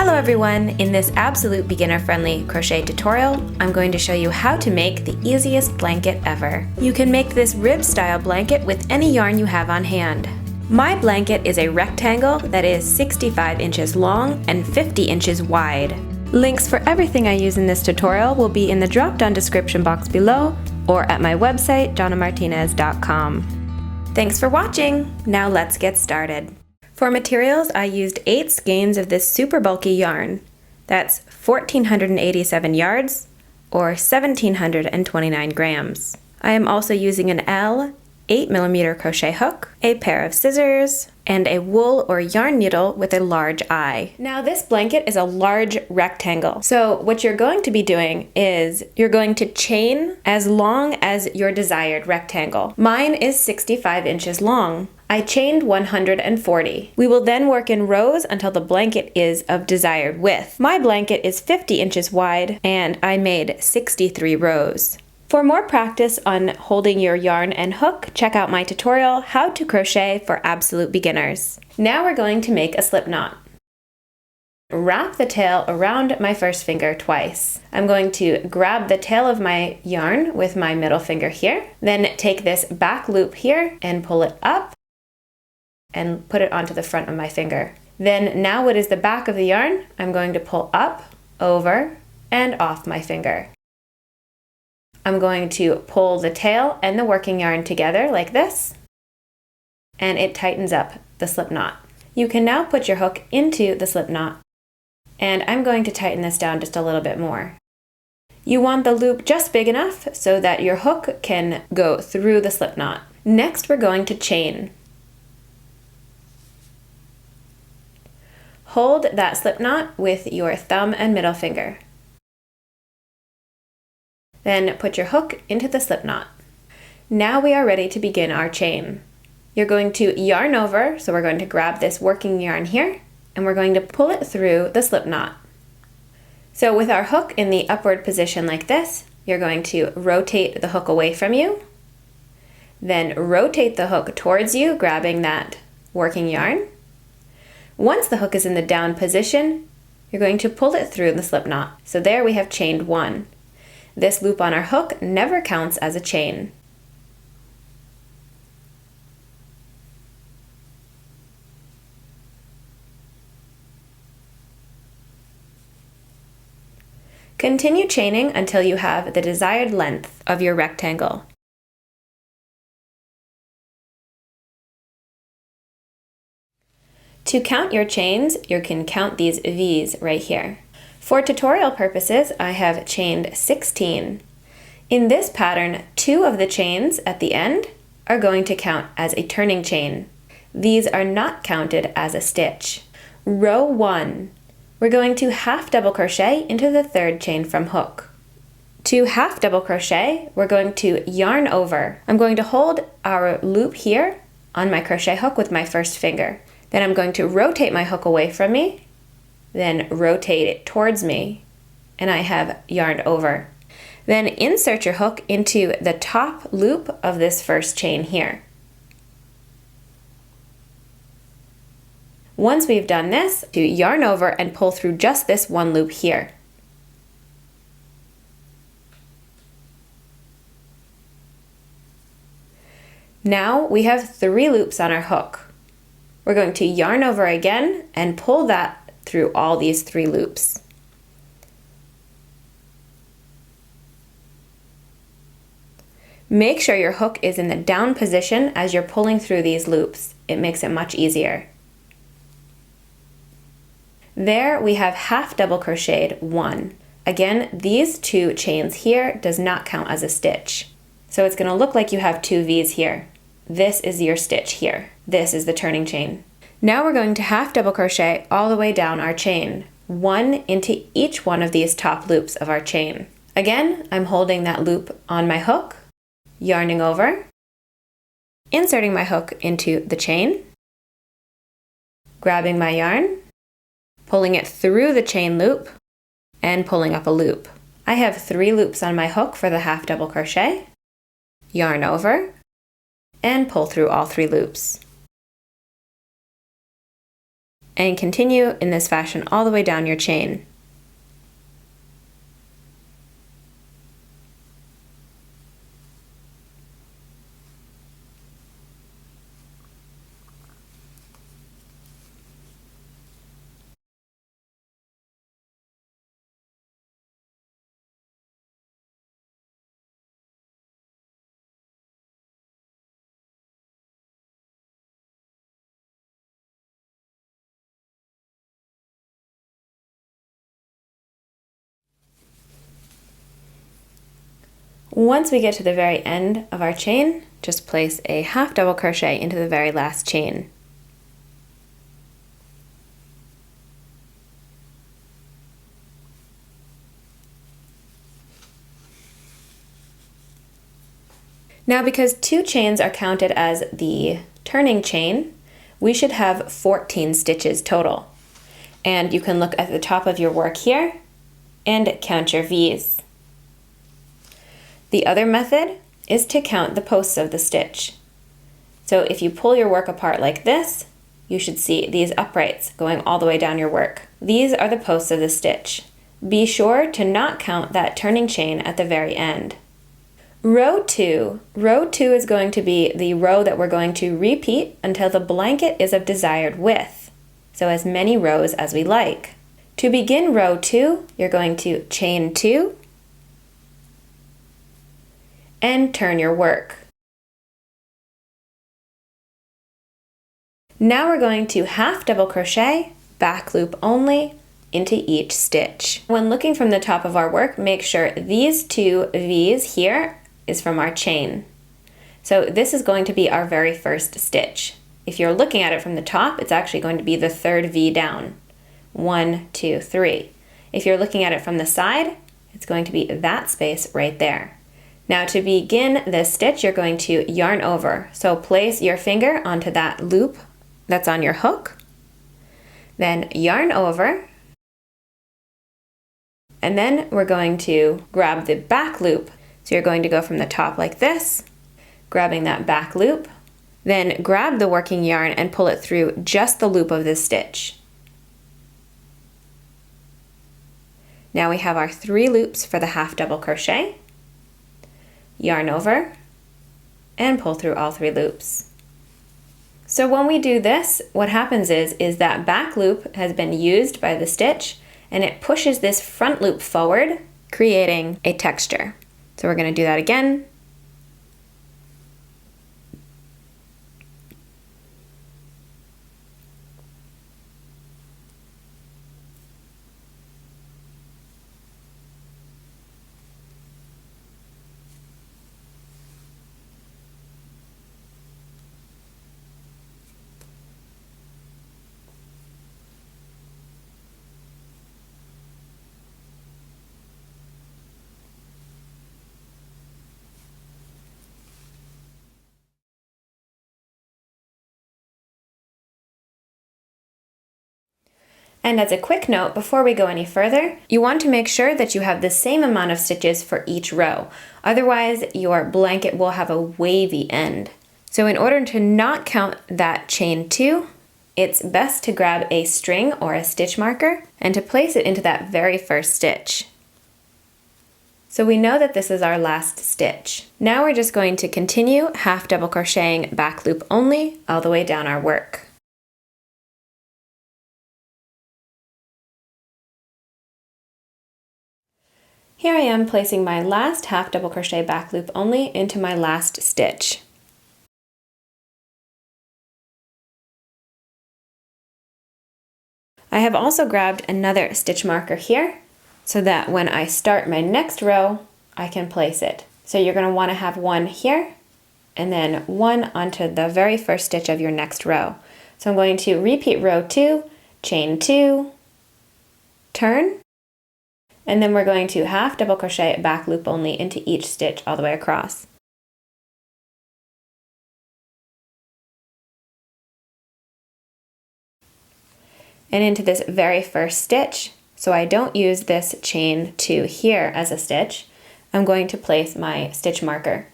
Hello everyone! In this absolute beginner-friendly crochet tutorial, I'm going to show you how to make the easiest blanket ever. You can make this rib-style blanket with any yarn you have on hand. My blanket is a rectangle that is 65 inches long and 50 inches wide. Links for everything I use in this tutorial will be in the drop-down description box below or at my website, jonnamartinez.com. Thanks for watching! Now let's get started. For materials, I used 8 skeins of this super bulky yarn. That's 1,487 yards, or 1,729 grams. I am also using an L 8mm crochet hook, a pair of scissors, and a wool or yarn needle with a large eye. Now this blanket is a large rectangle, so what you're going to be doing is you're going to chain as long as your desired rectangle. Mine is 65 inches long. I chained 140. We will then work in rows until the blanket is of desired width. My blanket is 50 inches wide and I made 63 rows. For more practice on holding your yarn and hook, check out my tutorial, How to Crochet for Absolute Beginners. Now we're going to make a slip knot. Wrap the tail around my first finger twice. I'm going to grab the tail of my yarn with my middle finger here, then take this back loop here and pull it up and put it onto the front of my finger. Then now what is the back of the yarn, I'm going to pull up, over, and off my finger. I'm going to pull the tail and the working yarn together like this, and it tightens up the slip knot. You can now put your hook into the slip knot, and I'm going to tighten this down just a little bit more. You want the loop just big enough so that your hook can go through the slip knot. Next, we're going to chain. Hold that slip knot with your thumb and middle finger. Then put your hook into the slip knot. Now we are ready to begin our chain. You're going to yarn over, so we're going to grab this working yarn here, and we're going to pull it through the slip knot. So with our hook in the upward position like this, you're going to rotate the hook away from you, then rotate the hook towards you, grabbing that working yarn. Once the hook is in the down position, you're going to pull it through the slip knot. So there we have chained 1. This loop on our hook never counts as a chain. Continue chaining until you have the desired length of your rectangle. To count your chains, you can count these V's right here. For tutorial purposes, I have chained 16. In this pattern, 2 of the chains at the end are going to count as a turning chain. These are not counted as a stitch. Row 1, we're going to half double crochet into the 3rd chain from hook. To half double crochet, we're going to yarn over. I'm going to hold our loop here on my crochet hook with my first finger. Then I'm going to rotate my hook away from me, then rotate it towards me, and I have yarned over. Then insert your hook into the top loop of this first chain here. Once we've done this, to yarn over and pull through just this one loop here. Now we have 3 loops on our hook. We're going to yarn over again and pull that through all these 3 loops. Make sure your hook is in the down position as you're pulling through these loops. It makes it much easier. There we have half double crocheted 1. Again, these 2 chains here does not count as a stitch. So it's going to look like you have 2 V's here. This is your stitch here. This is the turning chain. Now we're going to half double crochet all the way down our chain, 1 into each one of these top loops of our chain. Again, I'm holding that loop on my hook, yarning over, inserting my hook into the chain, grabbing my yarn, pulling it through the chain loop, and pulling up a loop. I have 3 loops on my hook for the half double crochet, yarn over, and pull through all 3 loops. and continue in this fashion all the way down your chain. Once we get to the very end of our chain, just place a half double crochet into the very last chain. Now, because 2 chains are counted as the turning chain, we should have 14 stitches total. And you can look at the top of your work here and count your V's. The other method is to count the posts of the stitch. So if you pull your work apart like this, you should see these uprights going all the way down your work. These are the posts of the stitch. Be sure to not count that turning chain at the very end. Row 2 is going to be the row that we're going to repeat until the blanket is of desired width, so as many rows as we like. To begin row 2, you're going to chain 2 and turn your work. Now we're going to half double crochet, back loop only, into each stitch. When looking from the top of our work, make sure these 2 V's here is from our chain. So this is going to be our very first stitch. If you're looking at it from the top, it's actually going to be the 3rd V down. 1, 2, 3. If you're looking at it from the side, it's going to be that space right there. Now to begin this stitch, you're going to yarn over. So place your finger onto that loop that's on your hook, then yarn over, and then we're going to grab the back loop. So you're going to go from the top like this, grabbing that back loop, then grab the working yarn and pull it through just the loop of this stitch. Now we have our 3 loops for the half double crochet. Yarn over, and pull through all 3 loops. So when we do this, what happens is that back loop has been used by the stitch, and it pushes this front loop forward, creating a texture. So we're going to do that again. And as a quick note, before we go any further, you want to make sure that you have the same amount of stitches for each row. Otherwise, your blanket will have a wavy end. So in order to not count that chain 2, it's best to grab a string or a stitch marker and to place it into that very first stitch. So we know that this is our last stitch. Now we're just going to continue half double crocheting back loop only all the way down our work. Here I am placing my last half double crochet back loop only into my last stitch. I have also grabbed another stitch marker here so that when I start my next row, I can place it. So you're going to want to have one here and then one onto the very first stitch of your next row. So I'm going to repeat row 2, chain 2, turn, and then we're going to half double crochet back loop only into each stitch all the way across. And into this very first stitch, so I don't use this chain 2 here as a stitch, I'm going to place my stitch marker.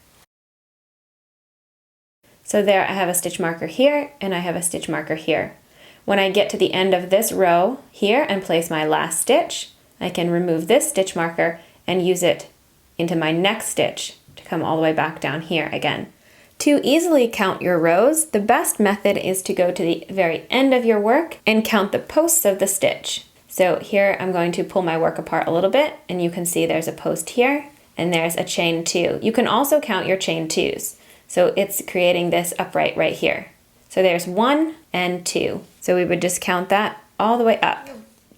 So there I have a stitch marker here and I have a stitch marker here. When I get to the end of this row here and place my last stitch, I can remove this stitch marker and use it into my next stitch to come all the way back down here again. To easily count your rows, the best method is to go to the very end of your work and count the posts of the stitch. So here I'm going to pull my work apart a little bit, and you can see there's a post here and there's a chain 2. You can also count your chain 2s. So it's creating this upright right here. So there's 1 and 2. So we would just count that all the way up.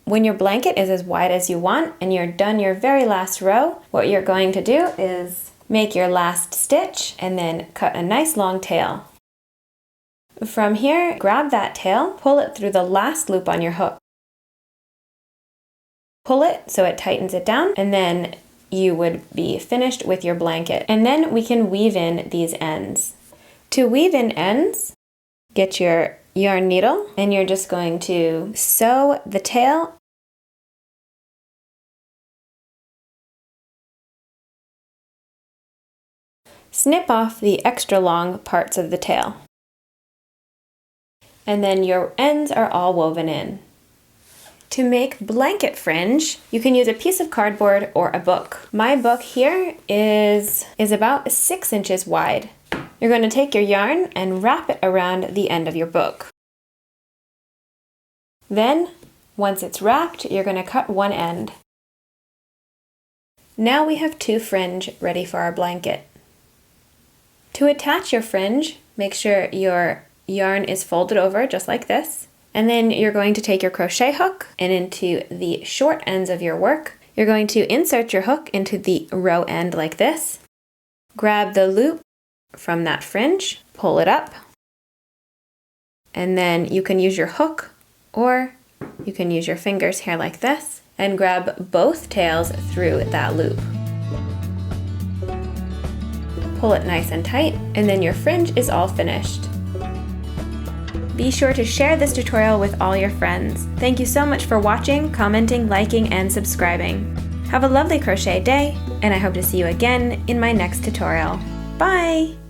When your blanket is as wide as you want and you're done your very last row, what you're going to do is make your last stitch and then cut a nice long tail. From here, grab that tail, pull it through the last loop on your hook. Pull it so it tightens it down, and then you would be finished with your blanket. And then we can weave in these ends. To weave in ends, get your yarn needle and you're just going to sew the tail snip off the extra long parts of the tail. And then your ends are all woven in. To make blanket fringe, you can use a piece of cardboard or a book. My book here is about 6 inches wide. You're going to take your yarn and wrap it around the end of your book. Then, once it's wrapped, you're going to cut one end. Now we have 2 fringe ready for our blanket. To attach your fringe, make sure your yarn is folded over just like this. And then you're going to take your crochet hook and into the short ends of your work, you're going to insert your hook into the row end like this. Grab the loop from that fringe, pull it up, and then you can use your hook or you can use your fingers here like this and grab both tails through that loop. Pull it nice and tight, and then your fringe is all finished. Be sure to share this tutorial with all your friends. Thank you so much for watching, commenting, liking, and subscribing. Have a lovely crochet day, and I hope to see you again in my next tutorial. Bye!